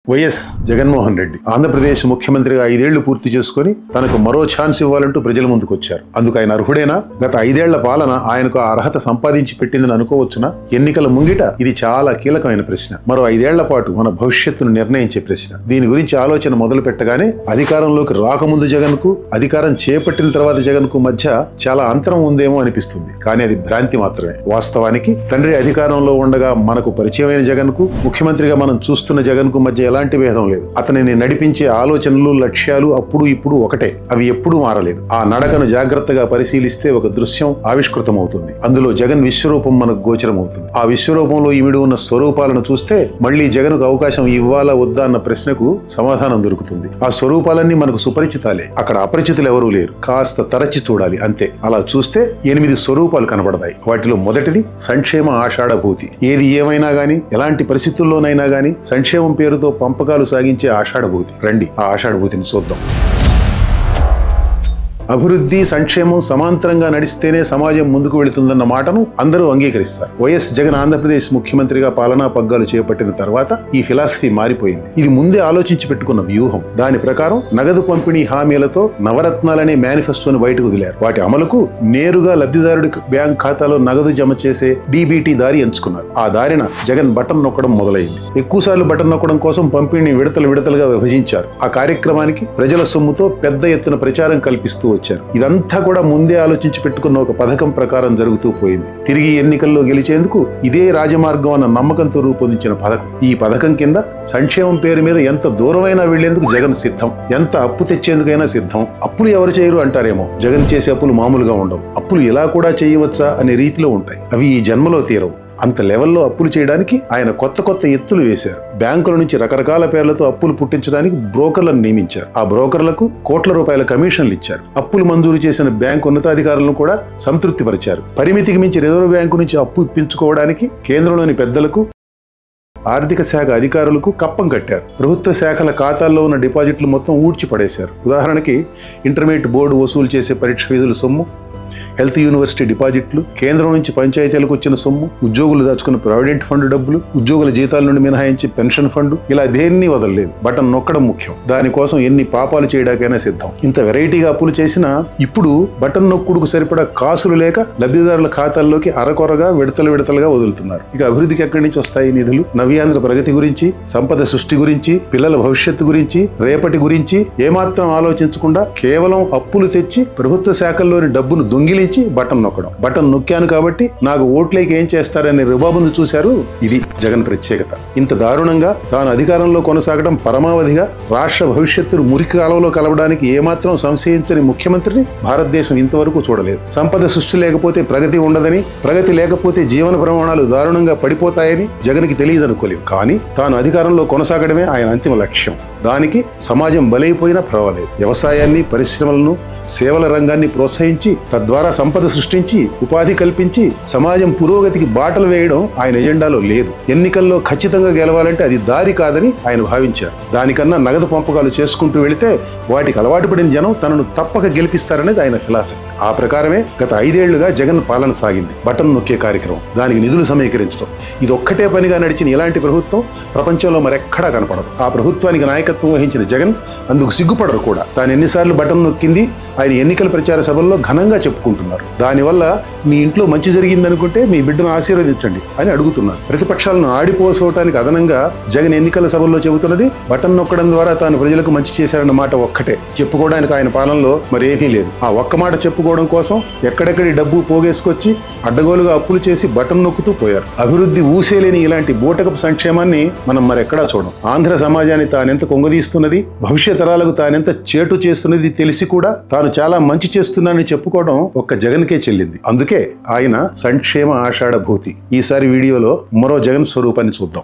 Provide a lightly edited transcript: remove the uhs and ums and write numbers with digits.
YS Jaganmohan Reddy Andhra Pradesh ముఖ్యమంత్రిగా 5 ఏళ్లు పూర్తి చేసుకుని తనకు మరో ఛాన్స్ ఇవ్వాలంటూ ప్రజల ముందుకు వచ్చారు. అందుకు ఆయన అర్హుడేనా? గత 5 ఏళ్ల పాలన ఆయనకు ఆ అర్హత సంపాదించి పెట్టిందని అనుకోవచ్చునా? ఎన్నికల ముంగిట ఇది చాలా కీలకమైన ప్రశ్న. మరో 5 ఏళ్ల పాటు మన భవిష్యత్తును నిర్ణయించే ప్రశ్న. దీని గురించి ఆలోచన మొదలు పెట్టగానే అధికారంలోకి రాకముందు జగన్ కు, అధికారం చేపట్టిన తర్వాత జగన్ కు మధ్య చాలా అంతరం ఉందేమో అనిపిస్తుంది. కానీ అది భ్రాంతి మాత్రమే. వాస్తవానికి తండ్రి అధికారంలో ఉండగా మనకు పరిచయమైన జగన్ కు, ముఖ్యమంత్రిగా మనం చూస్తున్న జగన్ కు మధ్య ఎలాంటి భేదం లేదు. అతనిని నడిపించే ఆలోచనలు, లక్ష్యాలు అప్పుడు ఇప్పుడు ఒకటే. అవి ఎప్పుడూ మారలేదు. ఆ నడకను జాగ్రత్తగా పరిశీలిస్తే ఒక దృశ్యం ఆవిష్కృతమవుతుంది. అందులో జగన్ విశ్వరూపం మనకు గోచరమవుతుంది. ఆ విశ్వరూపంలో ఇమిడి ఉన్న స్వరూపాలను చూస్తే మళ్లీ జగన్కు అవకాశం ఇవ్వాలా వద్దా అన్న ప్రశ్నకు సమాధానం దొరుకుతుంది. ఆ స్వరూపాలన్నీ మనకు సుపరిచితాలే. అక్కడ అపరిచితులు ఎవరూ లేరు. కాస్త తరచి చూడాలి అంతే. అలా చూస్తే 8 స్వరూపాలు కనబడతాయి. వాటిలో మొదటిది సంక్షేమ ఆషాఢభూతి. ఏది ఏమైనా గాని, ఎలాంటి పరిస్థితుల్లోనైనా గాని సంక్షేమం పేరుతో పంపకాలు సాగించే ఆషాఢభూతి. రండి ఆ ఆషాఢభూతిని చూద్దాం. అభివృద్ధి, సంక్షేమం సమాంతరంగా నడిస్తేనే సమాజం ముందుకు వెళుతుందన్న మాటను అందరూ అంగీకరిస్తారు. వైఎస్ జగన్ ఆంధ్రప్రదేశ్ ముఖ్యమంత్రిగా పాలనా పగ్గాలు చేపట్టిన తర్వాత ఈ ఫిలాసఫీ మారిపోయింది. ఇది ముందే ఆలోచించి పెట్టుకున్న వ్యూహం. దాని ప్రకారం నగదు పంపిణీ హామీలతో నవరత్నాలనే మేనిఫెస్టోను బయటకు వదిలారు. వాటి అమలుకు నేరుగా లబ్ధిదారుడి బ్యాంక్ ఖాతాలో నగదు జమ చేసే డీబీటీ దారి ఎంచుకున్నారు. ఆ దారిన జగన్ బటన్ నొక్కడం మొదలైంది. ఎక్కువసార్లు బటన్ నొక్కడం కోసం పంపిణీ విడతలుగా విభజించారు. ఆ కార్యక్రమానికి ప్రజల సొమ్ముతో పెద్ద ఎత్తున ప్రచారం కల్పిస్తూ వచ్చారు. ఇదంతా కూడా ముందే ఆలోచించి పెట్టుకున్న ఒక పథకం ప్రకారం జరుగుతూ పోయింది. తిరిగి ఎన్నికల్లో గెలిచేందుకు ఇదే రాజమార్గం అన్న నమ్మకంతో రూపొందించిన పథకం. ఈ పథకం కింద సంక్షేమం పేరు మీద ఎంత దూరమైనా వెళ్లేందుకు జగన్ సిద్ధం. ఎంత అప్పు తెచ్చేందుకైనా సిద్ధం. అప్పులు ఎవరు చేయరు అంటారేమో. జగన్ చేసే అప్పులు మామూలుగా ఉండవు. అప్పులు ఇలా కూడా చేయవచ్చా అనే రీతిలో ఉంటాయి. అవి ఈ జన్మలో తీరవు. అంత లెవెల్లో అప్పులు చేయడానికి ఆయన కొత్త ఎత్తులు వేశారు. బ్యాంకుల నుంచి రకరకాల పేర్లతో అప్పులు పుట్టించడానికి బ్రోకర్లను నియమించారు. ఆ బ్రోకర్లకు కోట్ల రూపాయల కమిషన్లు ఇచ్చారు. అప్పులు మంజూరు చేసిన బ్యాంకు ఉన్నతాధికారులను కూడా సంతృప్తి పరిచారు. పరిమితికి మించి రిజర్వ్ బ్యాంకు నుంచి అప్పు ఇప్పించుకోవడానికి కేంద్రంలోని పెద్దలకు, ఆర్థిక శాఖ అధికారులకు కప్పం కట్టారు. ప్రభుత్వ శాఖల ఖాతాల్లో ఉన్న డిపాజిట్లు మొత్తం ఊడ్చి పడేశారు. ఉదాహరణకి ఇంటర్మీడియట్ బోర్డు వసూలు చేసే పరీక్ష ఫీజుల సొమ్ము, హెల్త్ యూనివర్సిటీ డిపాజిట్లు, కేంద్రం నుంచి పంచాయతీలకు వచ్చిన సొమ్ము, ఉద్యోగులు దాచుకున్న ప్రావిడెంట్ ఫండ్ డబ్బులు, ఉద్యోగుల జీతాల నుండి మినహాయించి పెన్షన్ ఫండ్, ఇలా దేన్ని వదలలేదు. బటన్ నొక్కడం ముఖ్యం. దానికోసం ఎన్ని పాపాలు చేయడానికైనా సిద్ధం. ఇంత వెరైటీగా అప్పులు చేసినా ఇప్పుడు బటన్ నొక్కుడుకు సరిపడా కాసులు లేక లబ్ధిదారుల ఖాతాల్లోకి అరకొరగా విడతలుగా వదులుతున్నారు. ఇక అభివృద్ధికి ఎక్కడి నుంచి వస్తాయి నిధులు? నవ్యాంధ్ర ప్రగతి గురించి, సంపద సృష్టి గురించి, పిల్లల భవిష్యత్తు గురించి, రేపటి గురించి ఏమాత్రం ఆలోచించకుండా కేవలం అప్పులు తెచ్చి ప్రభుత్వ శాఖల్లోని డబ్బును దొంగిలించి బటన్ నొక్కడం. బటన్ నొక్కాను కాబట్టి నాకు ఓట్లేకి ఏం చేస్తారనే రుబాబును చూశారు. ఇది జగన్ ప్రత్యేకత. ఇంత దారుణంగా తాను అధికారంలో కొనసాగడం పరమావధిగా రాష్ట్ర భవిష్యత్తును మురికి కాలంలో కలవడానికి ఏమాత్రం సంశయించని ముఖ్యమంత్రిని భారతదేశం ఇంతవరకు చూడలేదు. సంపద సృష్టి లేకపోతే ప్రగతి ఉండదని, ప్రగతి లేకపోతే జీవన ప్రమాణాలు దారుణంగా పడిపోతాయని జగన్కి తెలియదనుకోలేవు. కానీ తాను అధికారంలో కొనసాగడమే ఆయన అంతిమ లక్ష్యం. దానికి సమాజం బలైపోయినా పర్వాలేదు. వ్యవసాయాన్ని, పరిశ్రమలను, సేవల రంగాన్ని ప్రోత్సహించి తద్వారా సంపద సృష్టించి ఉపాధి కల్పించి సమాజం పురోగతికి బాటలు వేయడం ఆయన ఎజెండాలో లేదు. ఎన్నికల్లో ఖచ్చితంగా గెలవాలంటే అది దారి కాదని ఆయన భావించారు. దానికన్నా నగదు పంపకాలు చేసుకుంటూ వెళితే వాటికి అలవాటు పడిన జనం తనను తప్పక గెలిపిస్తారనేది ఆయన ఫిలాసఫీ. ఆ ప్రకారమే గత 5 ఏళ్లుగా జగన్ పాలన సాగింది. బటన్ నొక్కే కార్యక్రమం, దానికి నిధులు సమీకరించడం, ఇది ఒక్కటే పనిగా నడిచిన ఇలాంటి ప్రభుత్వం ప్రపంచంలో మరెక్కడా కనపడదు. ఆ ప్రభుత్వానికి నాయకత్వం వహించిన జగన్ అందుకు సిగ్గుపడరు కూడా. తాను ఎన్నిసార్లు బటన్ నొక్కింది ఆయన ఎన్నికల ప్రచార సభల్లో ఘనంగా చెప్పుకుంటున్నారు. దానివల్ల మీ ఇంట్లో మంచి జరిగిందనుకుంటే మీ బిడ్డను ఆశీర్వదించండి అని అడుగుతున్నారు. ప్రతిపక్షాలను ఆడిపోసోవటానికి అదనంగా జగన్ ఎన్నికల సభల్లో చెబుతున్నది బటన్ నొక్కడం ద్వారా తాను ప్రజలకు మంచి చేశారన్న మాట ఒక్కటే. చెప్పుకోవడానికి ఆయన పాలనలో మరేమీ లేదు. ఆ ఒక్క మాట చెప్పుకోవడం కోసం ఎక్కడెక్కడి డబ్బు పోగేసుకొచ్చి అడ్డగోలుగా అప్పులు చేసి బటన్ నొక్కుతూ పోయారు. అభివృద్ధి ఊసేలేని ఇలాంటి బూటకపు సంక్షేమాన్ని మనం మరెక్కడా చూడం. ఆంధ్ర సమాజాన్ని తానెంత కొంగదీస్తున్నది, భవిష్యత్ తరాలకు తానెంత చేటు చేస్తున్నది తెలిసి కూడా తాను చాలా మంచి చేస్తున్నానని చెప్పుకోవడం ఒక్క జగన్కే చెల్లింది. అందుకే ఆయన సంక్షేమ ఆషాఢభూతి. ఈసారి వీడియోలో మరో జగన్ స్వరూపాన్ని చూద్దాం.